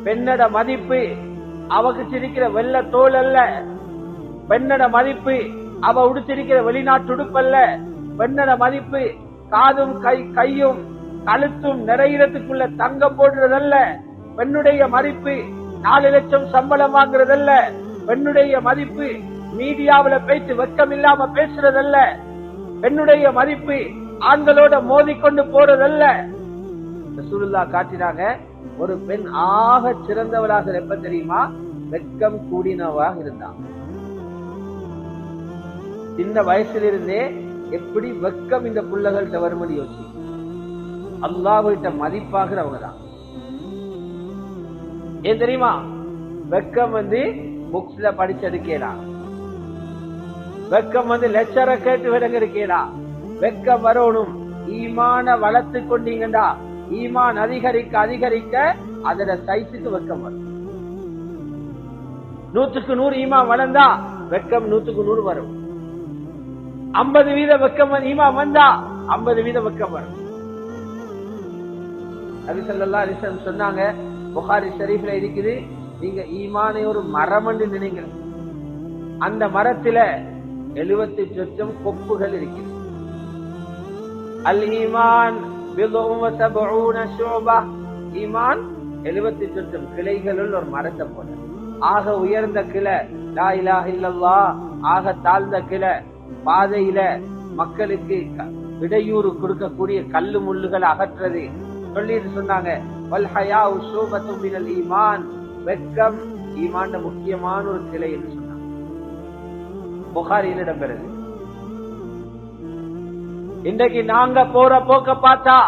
பெண்ணோட மதிப்பு அவக்கு சிரிக்கிற வெள்ள தோல் அல்ல. பெண்ணோட மதிப்பு அவ உடுத்திருக்கிற வெளிநாட்டு உடுப்பல்ல. பெண்ணோட மதிப்பு காதும் கையும் கழுத்தும் நிறையிறதுக்குள்ள தங்கம் போடுறதல்ல. பெண்ணுடைய மதிப்பு 4 லட்சம் சம்பளம் வாங்குறதல்ல. பெண்ணுடைய மதிப்பு மீடியாவில பேச்சு வெக்கம் இல்லாம பேசுறதல்ல. பெண்ணுடைய மதிப்பு ஆண்களோட மோதிக்கொண்டு போறதல்ல. ரசூலுல்லாஹ் காட்டினாங்க, ஒரு பெண் ஆக சிறந்தவளாக எப்ப தெரியுமா? வெக்கம் கூடினவாக இருந்தான். சின்ன வயசிலிருந்தே எப்படி வெக்கம் இந்த புள்ளகள்கிட்ட வருமதி யோசி. அல்லாஹ்விட்ட மதிப்பாகிறவங்க தான். ஏன் தெரியுமா? வெக்கம் புக்ஸ்ல படிச்செடுக்கலாம். வெக்கம் லெக்சரை கேட்டு விளங்கிருக்கலாம். வெக்கம் வரணும். ஈமான வளர்த்து கொண்டீங்கடா, ஈமான் அதிகரிக்க அதிகரிக்க அதோட சைஸுக்கு வெக்கம் வரும். 100க்கு 100 ஈமான் வளர்ந்தா வெக்கம் 100க்கு 100 வரும். 50% வெக்கம் ஈமான் வந்தா 50% வெக்கம் வரும். நபி ஸல்லல்லாஹு அலைஹி வஸல்லம் சொன்னாங்க, புகாரி ஷரீஃப்ல இருக்குது, நீங்க ஈமானை ஒரு மரம் என்று நினைங்க, அந்த மரத்துல 78 லட்சம் கொப்புகள் இருக்குது. அல் ஈமான் பிதுஉ வ சபஊன ஷுபா, ஈமான் 78 லட்சம் கிளைகளுள்ள ஒரு மரத்தை போல. ஆக உயர்ந்த கிளை லா இலாஹ இல்லல்லாஹ், ஆக தாழ்ந்த கிளை பாதையில மக்களுக்கு இடையூறு கொடுக்கக்கூடிய கல்லு முள்ளுகளை அகற்றது சொல்லிட்டு சொன்னாங்க. வல் ஹயாஉ ஷுபத்து மினல் ஈமான், வெக்கம் ஈமான்ல முக்கியமான ஒரு கிளை என்று சொன்னாங்க. புகாரியில் இடம்பெறுது. இன்றைக்கு நாங்க போற போக்க பார்த்தா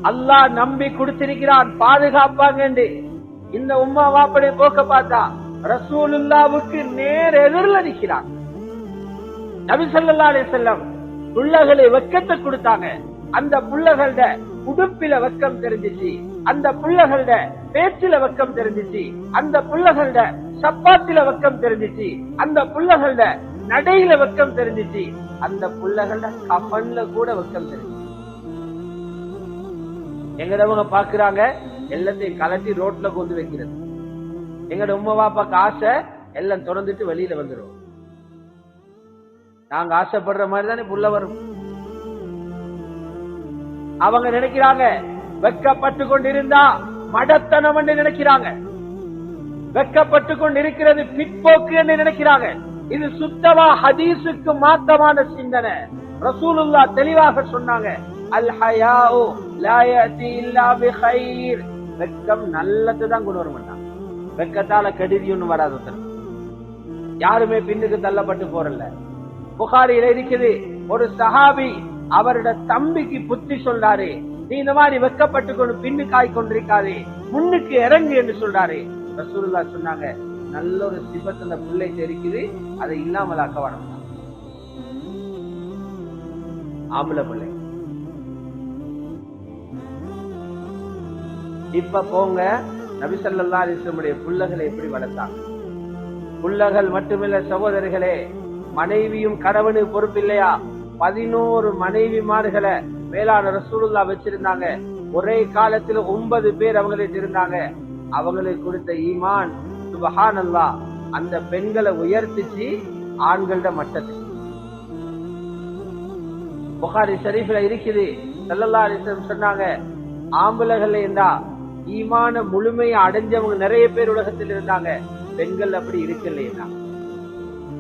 அல்லாஹ் நம்பி கொடுத்திருக்கிறான் பாதுகாப்பாங்க. இந்த உம்மா வாப்படைய போக்க பார்த்தா ரசூலுல்லாவுக்கு நேர் எதிரில் நிற்கிறான். நபி ஸல்லல்லாஹு அலைஹி வஸல்லம் புள்ளகளை வெக்கத்தை கொடுத்தாங்க. அந்த புள்ளகளோட உடுப்பில வெக்கம் தெரிஞ்சிச்சு, அந்த புள்ளகளோட பேச்சில வெக்கம் தெரிஞ்சிச்சு, அந்த புள்ளகளோட சப்பாத்தில வெக்கம் தெரிஞ்சிச்சு, அந்த புள்ளகளோட நடையில வெக்கம் தெரிஞ்சிச்சு, அந்த புள்ளகளோட கஃன்ல கூட வெக்கம் தெரிஞ்சிச்சு. எங்கடவங்க பாக்குறாங்க எல்லாத்தையும் கலட்டி ரோட்ல கொண்டு வைக்கிறது. எங்கட உம்மா பாப்பாக்கு ஆசை எல்லாம் திறந்துட்டு வெளியில வந்துடும். நாங்க ஆசைப்படுற மாதிரி தானே புள்ள வரும். அவங்க நினைக்கிறாங்க வெக்கப்பட்டு கொண்டிருந்தா மடத்தனம் என்று நினைக்கிறாங்க. வெக்கப்பட்டு கொண்டிருக்கிறது பிற்போக்கு என்று நினைக்கிறாங்க. இது சுத்தமா ஹதீஸுக்கு மாத்தமான சிந்தனை. ரசூலுல்லாஹ் தெளிவாக சொன்னாங்க, அல் ஹயாஉ லா யஅதி இல்லா பிகைர், வெக்கம் நல்லதுதான் கொண்டு வர மாட்டாங்க. வெக்கத்தால கெடுதி ஒண்ணு வராது. யாருமே பின்னுக்கு தள்ளப்பட்டு போறல. புகாரில இருக்குது, ஒரு சஹாபி அவரோட தம்பிக்கு புத்தி சொல்றாரு, நீ இந்த மாதிரி வெக்கப்பட்டு கொண்டு பின்னுக்காய் கொண்டிருக்காதே, முன்னுக்கு இறங்கு என்று சொல்றாரு. ரசூலுல்லாஹ் சொன்னாங்க, நல்ல ஒரு சிபத்து அந்த பிள்ளை இருக்குது, அதை இல்லாமல் ஆக்க வேணும். ஆம்பளை பிள்ளை. இப்ப போங்க, நபி ஸல்லல்லாஹு அலைஹி வஸல்லம் புள்ளகளை எப்படி வளர்த்தாங்க. புள்ளகள் மட்டுமில்ல சகோதரர்களே, மனைவியும் கணவனுக்கு பொறுப்பு இல்லையா? 11 மனைவிமார்களை மேலான ரசூலுல்லாஹ் வச்சிருந்தாங்க. ஒரே காலத்துல 9 பேர் அவங்களுக்கு இருந்தாங்க. அவங்களுக்கு கொடுத்த ஈமான் சுப்ஹானல்லாஹ், அந்த பெண்களை உயர்த்திச்சு ஆண்களோட மட்டத்துக்கு. புகாரி ஷரீஃப்ல இருக்குது, ஸல்லல்லாஹு அலைஹி வஸல்லம் சொன்னாங்க, ஆம்பளைகள் இருந்தா ஈமான முழுமையை அடைஞ்சவங்க நிறைய பேர் உலகத்தில் இருந்தாங்க. பெண்கள் அப்படி இருக்கலையா?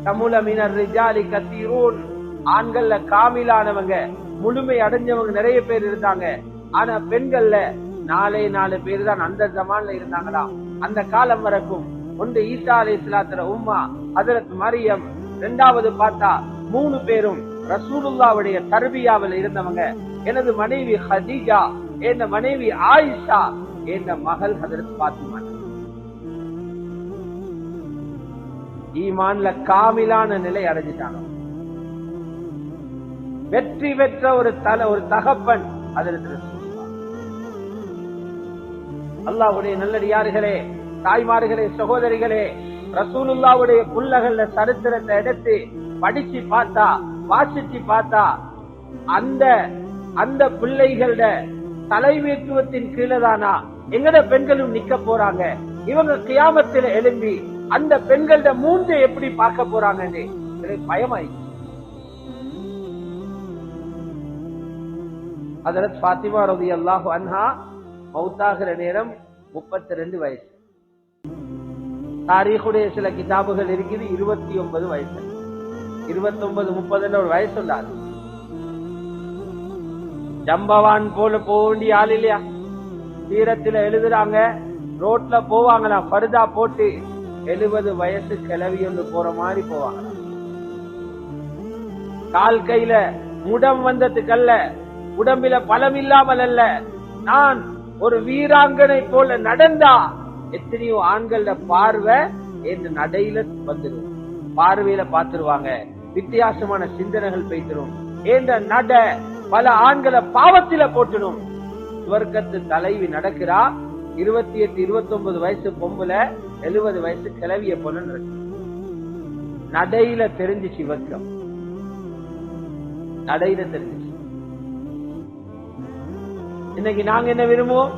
தமுல மினர் ரிஜாலி கத்தீரூன், ஆண்கள்ல காமிலானவங்க முழுமை அடைஞ்சவங்க நிறைய பேர் இருந்தாங்க. ஆனா பெண்கள்ல 4 பேர் தான் அந்த ஜமான்ல இருந்தாங்களாம். அந்த காலம் வரைக்கும் ஒன்று ஈசா அலைஹிஸ்ஸலாத்துல உம்மா ஹஜ்ரத் மரியம், இரண்டாவது பார்த்தா 3 பேரும் ரசூலுல்லாஹ்வுடைய தர்பியாவில் இருந்தவங்க. எனது மனைவி ஹதீஜா, என் மனைவி ஆயிஷா, என் மகள் ஹஜ்ரத் ஃபாத்திமா. ஈமான்ல காமிலான நிலை அடைஞ்சிட்டாங்க. வெற்றி பெற்ற ஒரு தகப்பன் ஹஜ்ரத் ரசூலுல்லாஹ். அல்லாஹ்வுடைய நல்லடியார்களே, தாய்மார்களே, சகோதரிகளே, ரசூலுல்லாஹ்வுடைய புள்ளகள சரித்திரத்தை எடுத்து படிச்சு பார்த்தா, வாசிச்சு பார்த்தா, அந்த பிள்ளைகளோட தலைமைத்துவத்தின் கீழதானா எங்கட பெண்களும் நிக்க போறாங்க. இவங்க கியாமத்தில் எழும்பி அந்த பெண்களோட மூஞ்சை எப்படி பார்க்க போறாங்கன்னு எனக்கு பயமாயி. ஹஜ்ரத் ஃபாத்திமா ரலியல்லாஹு அன்ஹா மௌத்தாகிற நேரம் 32 வயசு. தாரீഖுடைய சில கிதாபுகள் இருக்குது 29 வயசு. 29 30 ஒரு வயசு உள்ளாது. ஜம்பவான் போல போக வேண்டிய ஆள் இல்லையா? சீரத்துல எழுதுறாங்க, ரோட்ல போவாங்களாம் பர்தா போட்டு, 70 வயசு கிளவி ஒன்று போற மாதிரி போவாங்க. கால் கையில முடம் வந்ததுக்கல்ல, உடம்பில பலம் இல்லாமல் அல்ல, நான் ஒரு வீராங்கனை போல நடந்தா எத்தனையோ ஆண்களோட பார்வை என்று நடையில வந்துடும். பார்வையில பார்த்துருவாங்க, வித்தியாசமான சிந்தனைகள் பேசிடும். என்ற நட பல ஆண்களை பாவத்தில போட்டுடும். சுவர்க்கத்து தலைவி நடக்கிறா, 28 29 வயசு பொம்புல 70 வயசு கிளவிய போல நடக்கு. நடையில தெரிஞ்சு சிவக்கம், நடையில தெரிஞ்சு. இன்னைக்கு நாங்க என்ன விரும்புவோம்?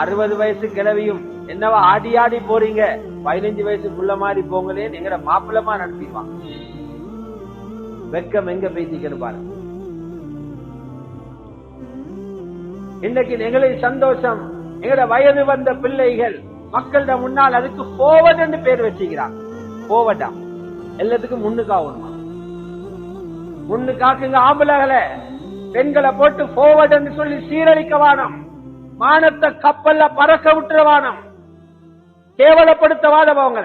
60 வயசு கிளவியும் என்னவா ஆடி ஆடி போறீங்க, 15 வயசு புள்ள மாதிரி போங்களே, எங்கட மாப்பிளமா நடத்திடுவாங்க. வெக்கம் எங்க பேசிக்கணும் பாருங்க. இன்னைக்கு எங்களை சந்தோஷம், எங்கட வயது வந்த பிள்ளைகள் மக்கள்கிட்ட முன்னால் அதுக்கு போவட் என்று பேர் வச்சுக்கிறாங்க. போவட்டா எல்லாத்துக்கும் முன்னுக்காகணுமா? முன்னுக்காக்குங்க ஆம்பளை பெண்களை போட்டு போவட் என்று சொல்லி சீரழிக்க வானம், மானத்தை கப்பல்ல பறக்க விட்டுற வானம், கேவலப்படுத்த வாதம் அவங்களை.